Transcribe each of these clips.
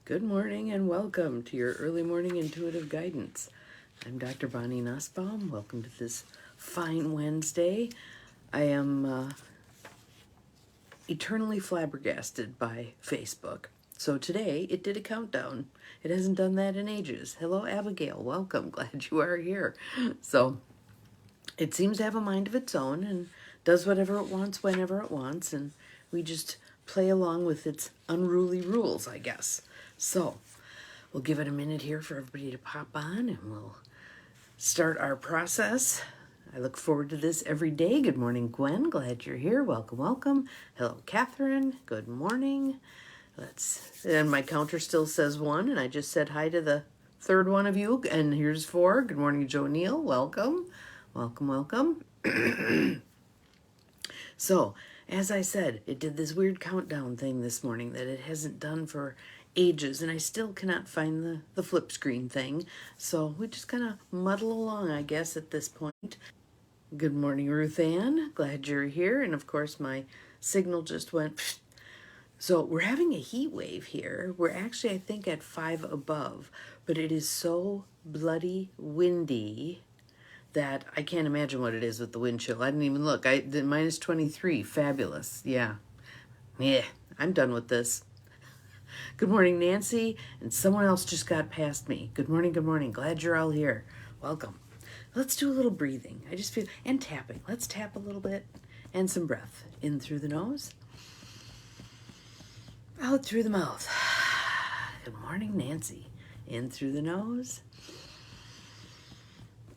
Good morning and welcome to your early morning intuitive guidance. I'm Dr. Bonnie Nussbaum. Welcome to this fine Wednesday. I am eternally flabbergasted by Facebook. So today it did a countdown. It hasn't done that in ages. Hello, Abigail. Welcome. Glad you are here. So it seems to have a mind of its own and does whatever it wants whenever it wants, and we just play along with its unruly rules, I guess. So we'll give it a minute here for everybody to pop on and we'll start our process. I look forward to this every day. Good morning, Gwen. Glad you're here. Welcome, welcome. Hello, Catherine. Good morning. And my counter still says 1, and I just said hi to the third one of you, and here's 4. Good morning, Joe Neal. Welcome. Welcome, welcome. So, as I said, it did this weird countdown thing this morning that it hasn't done for ages, and I still cannot find the flip screen thing. So we just kind of muddle along, I guess, at this point. Good morning, Ruth Ann. Glad you're here. And of course, my signal just went. Pfft. So we're having a heat wave here. We're actually, I think, at 5 above, but it is so bloody windy that I can't imagine what it is with the wind chill. I didn't even look. The minus 23, fabulous. Yeah, I'm done with this. Good morning, Nancy. And someone else just got past me. Good morning, good morning. Glad you're all here. Welcome. Let's do a little breathing. I just feel, and tapping. Let's tap a little bit and some breath. In through the nose, out through the mouth. Good morning, Nancy. In through the nose,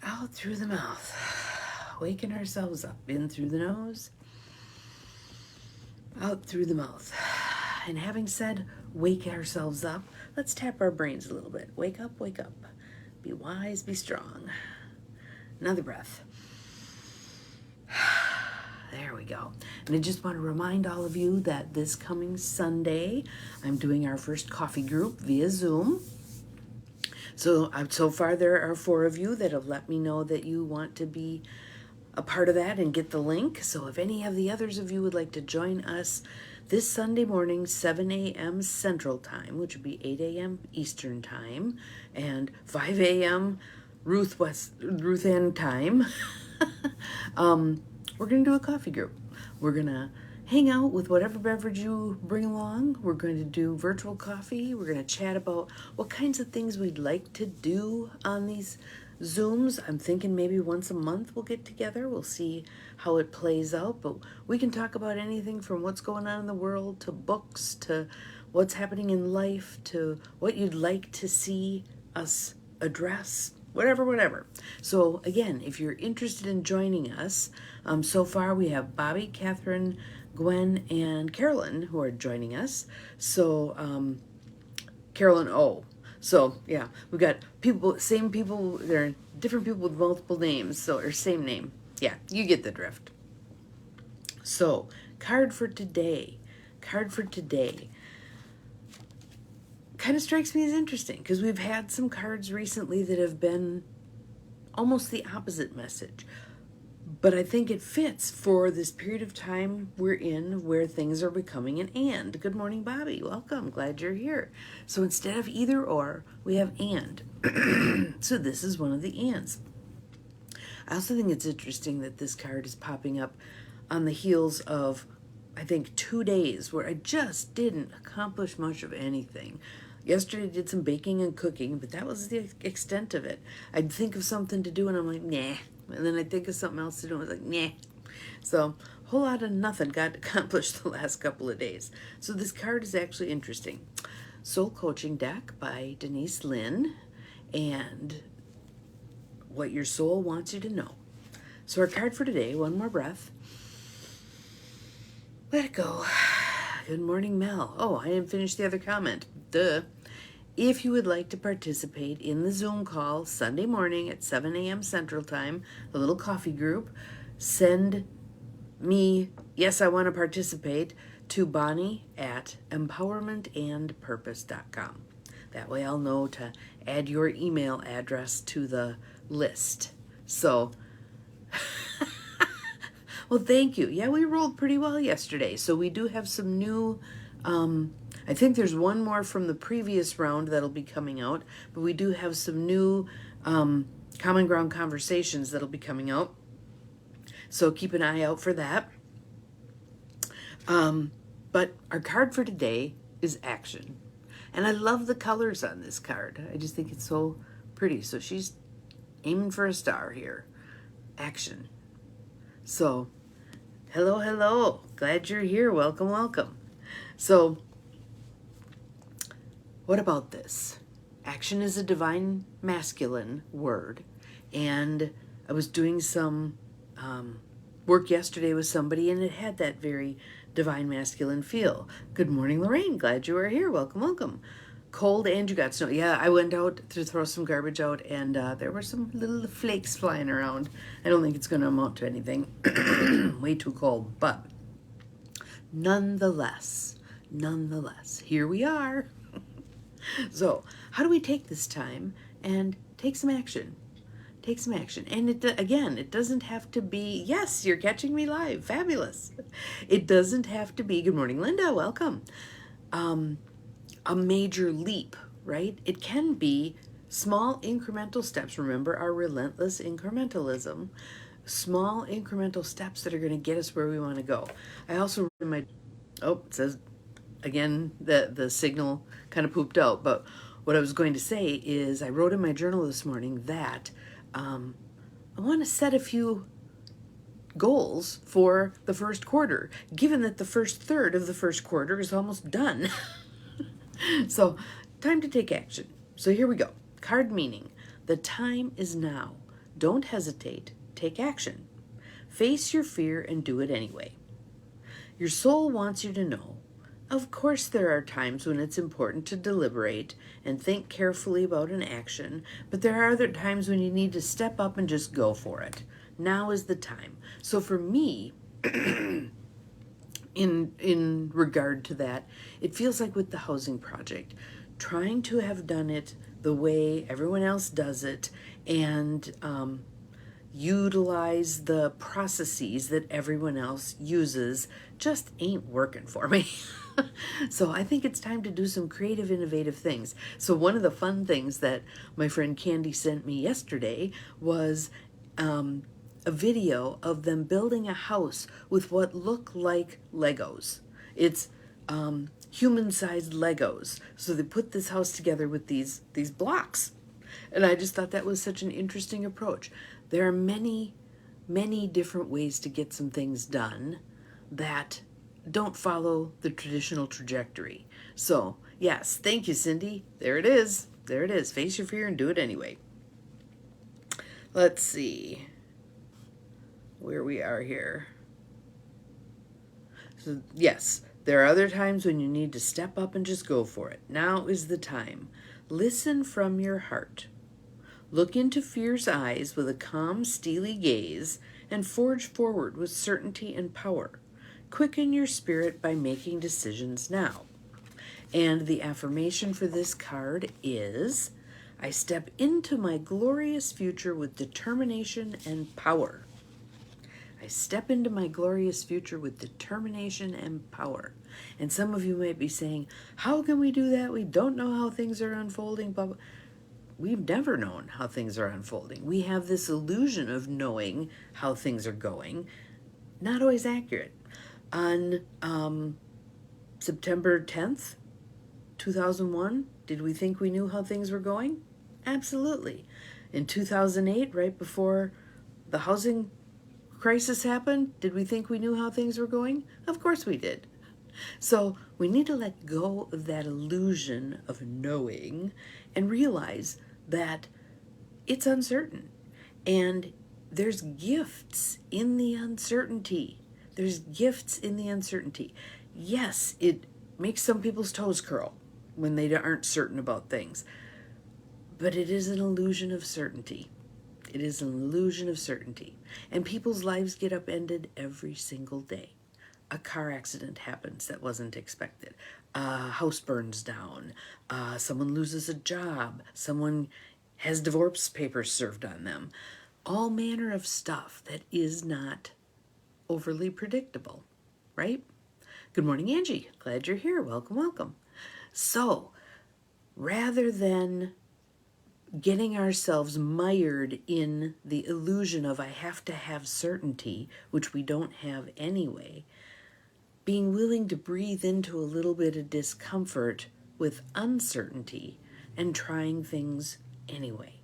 out through the mouth. Waking ourselves up. In through the nose, out through the mouth. And having said wake ourselves up, let's tap our brains a little bit. Wake up, wake up. Be wise, be strong. Another breath. There we go. And I just want to remind all of you that this coming Sunday, I'm doing our first coffee group via Zoom. So far there are 4 of you that have let me know that you want to be a part of that and get the link. So if any of the others of you would like to join us this Sunday morning, 7 a.m. Central Time, which would be 8 a.m. Eastern Time, and 5 a.m. Ruth Ann Time, we're going to do a coffee group. We're going to hang out with whatever beverage you bring along. We're going to do virtual coffee. We're going to chat about what kinds of things we'd like to do on these Zooms. I'm thinking maybe once a month we'll get together. We'll see how it plays out, but we can talk about anything from what's going on in the world to books to what's happening in life to what you'd like to see us address. Whatever. So again, if you're interested in joining us, so far we have Bobby, Catherine, Gwen, and Carolyn who are joining us. So Carolyn O. So yeah, we've got same people, they're different people with multiple names, or same name. Yeah, you get the drift. So, card for today kind of strikes me as interesting because we've had some cards recently that have been almost the opposite message. But I think it fits for this period of time we're in where things are becoming an and. Good morning, Bobby. Welcome. Glad you're here. So instead of either or, we have and. So this is one of the ands. I also think it's interesting that this card is popping up on the heels of, I think, 2 days where I just didn't accomplish much of anything. Yesterday I did some baking and cooking, but that was the extent of it. I'd think of something to do and I'm like, nah. And then I'd think of something else to do and I was like, nah. So a whole lot of nothing got accomplished the last couple of days. So this card is actually interesting. Soul Coaching Deck by Denise Lynn, and what your soul wants you to know. So our card for today, one more breath. Let it go. Good morning, Mel. Oh, I didn't finish the other comment. Duh. If you would like to participate in the Zoom call Sunday morning at 7 a.m. Central Time, a little coffee group, send me, yes, I want to participate, to Bonnie at empowermentandpurpose.com. That way I'll know to add your email address to the list. So, well, thank you. Yeah, we rolled pretty well yesterday. So we do have some new I think there's one more from the previous round that'll be coming out, but we do have some new Common Ground conversations that'll be coming out. So keep an eye out for that. But our card for today is action. And I love the colors on this card. I just think it's so pretty. So she's aiming for a star here. Action. So, hello, hello. Glad you're here. Welcome, welcome. So, what about this? Action is a divine masculine word. And I was doing some work yesterday with somebody, and it had that very divine masculine feel. Good morning, Lorraine. Glad you are here. Welcome, welcome. Cold and you got snow. Yeah, I went out to throw some garbage out, and there were some little flakes flying around. I don't think it's going to amount to anything. Way too cold. But nonetheless, here we are. So how do we take this time and take some action? Take some action. And it doesn't have to be, yes, you're catching me live. Fabulous. It doesn't have to be, good morning, Linda, welcome. A major leap, right? It can be small incremental steps. Remember our relentless incrementalism. Small incremental steps that are going to get us where we want to go. I also, it says, again, the signal kind of pooped out. But what I was going to say is I wrote in my journal this morning that I want to set a few goals for the first quarter, given that the first third of the first quarter is almost done. So, time to take action. So here we go. Card meaning, the time is now. Don't hesitate. Take action. Face your fear and do it anyway. Your soul wants you to know, of course there are times when it's important to deliberate and think carefully about an action, but there are other times when you need to step up and just go for it. Now is the time. So for me, in regard to that, it feels like with the housing project, trying to have done it the way everyone else does it and utilize the processes that everyone else uses just ain't working for me. So I think it's time to do some creative, innovative things. So one of the fun things that my friend Candy sent me yesterday was a video of them building a house with what look like Legos. It's human-sized Legos. So they put this house together with these blocks. And I just thought that was such an interesting approach. There are many, many different ways to get some things done that don't follow the traditional trajectory. So, yes, thank you, Cindy. There it is. There it is. Face your fear and do it anyway. Let's see where we are here. So, yes, there are other times when you need to step up and just go for it. Now is the time. Listen from your heart. Look into fear's eyes with a calm, steely gaze and forge forward with certainty and power. Quicken your spirit by making decisions now. And the affirmation for this card is, I step into my glorious future with determination and power. I step into my glorious future with determination and power. And some of you might be saying, how can we do that? We don't know how things are unfolding. But we've never known how things are unfolding. We have this illusion of knowing how things are going. Not always accurate. On September 10th, 2001, did we think we knew how things were going? Absolutely. In 2008, right before the housing crisis happened, did we think we knew how things were going? Of course we did. So we need to let go of that illusion of knowing and realize that it's uncertain. And there's gifts in the uncertainty. There's gifts in the uncertainty. Yes, it makes some people's toes curl when they aren't certain about things. But it is an illusion of certainty. It is an illusion of certainty. And people's lives get upended every single day. A car accident happens that wasn't expected. A house burns down. Someone loses a job. Someone has divorce papers served on them. All manner of stuff that is not overly predictable, right? Good morning, Angie. Glad you're here. Welcome, welcome. So rather than getting ourselves mired in the illusion of I have to have certainty, which we don't have anyway, being willing to breathe into a little bit of discomfort with uncertainty and trying things anyway.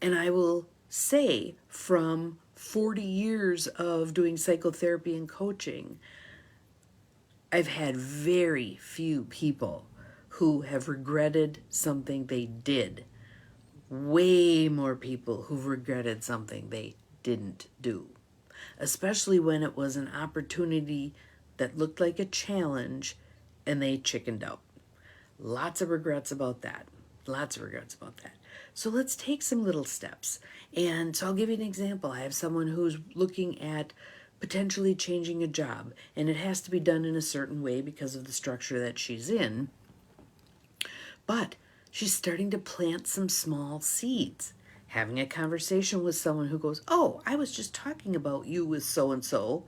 And I will say, from 40 years of doing psychotherapy and coaching, I've had very few people who have regretted something they did. Way more people who've regretted something they didn't do, especially when it was an opportunity that looked like a challenge and they chickened out. Lots of regrets about that. Lots of regrets about that. So let's take some little steps. And so I'll give you an example. I have someone who's looking at potentially changing a job, and it has to be done in a certain way because of the structure that she's in. But she's starting to plant some small seeds. Having a conversation with someone who goes, oh, I was just talking about you with so-and-so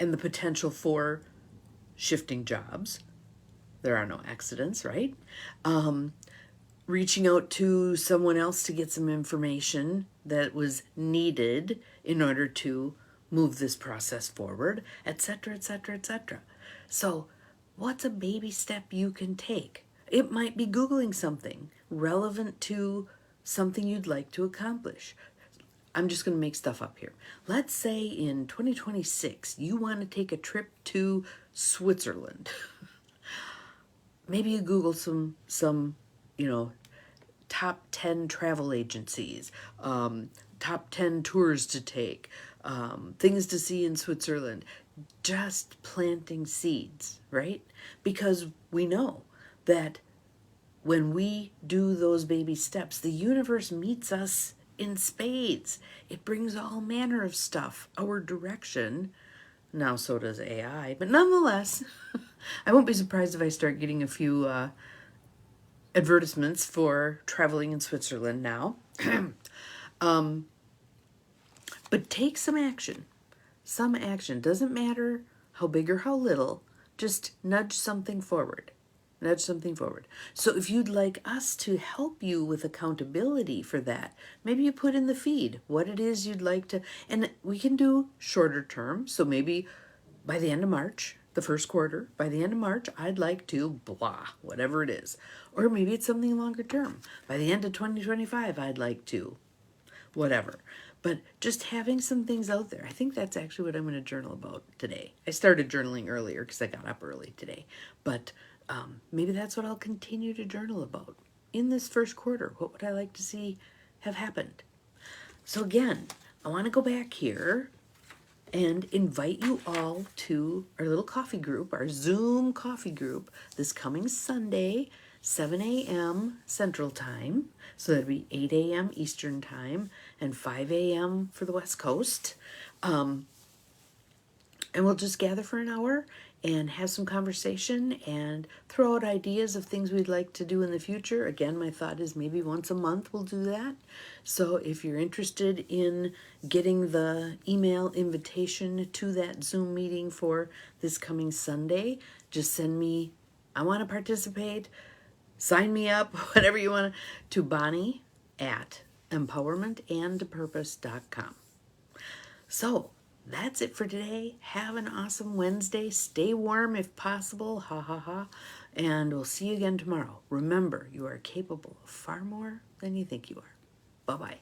and the potential for shifting jobs. There are no accidents, right? Reaching out to someone else to get some information that was needed in order to move this process forward, etc., etc., etc. So what's a baby step you can take? It might be Googling something relevant to something you'd like to accomplish. I'm just going to make stuff up here. Let's say in 2026, you want to take a trip to Switzerland. Maybe you Google some top 10 travel agencies, top 10 tours to take, things to see in Switzerland. Just planting seeds, right? Because we know that when we do those baby steps, the universe meets us in spades. It brings all manner of stuff our direction. Now so does AI, but nonetheless, I won't be surprised if I start getting a few advertisements for traveling in Switzerland now. But take some action. Some action. Doesn't matter how big or how little. Just nudge something forward. Nudge something forward. So if you'd like us to help you with accountability for that, maybe you put in the feed what it is you'd like to, and we can do shorter term. So maybe by the end of March, the first quarter, by the end of March, I'd like to blah, whatever it is. Or maybe it's something longer term. By the end of 2025, I'd like to whatever. But just having some things out there. I think that's actually what I'm going to journal about today. I started journaling earlier because I got up early today. But maybe that's what I'll continue to journal about in this first quarter. What would I like to see have happened? So again, I want to go back here and invite you all to our little coffee group, our Zoom coffee group, this coming Sunday, 7 a.m. Central Time. So that'd be 8 a.m. Eastern Time and 5 a.m. for the West Coast. And we'll just gather for an hour and have some conversation and throw out ideas of things we'd like to do in the future. Again, my thought is maybe once a month we'll do that. So if you're interested in getting the email invitation to that Zoom meeting for this coming Sunday, just send me, I want to participate, sign me up, whatever you want to Bonnie at empowermentandpurpose.com. So that's it for today. Have an awesome Wednesday. Stay warm if possible. Ha ha ha. And we'll see you again tomorrow. Remember, you are capable of far more than you think you are. Bye-bye.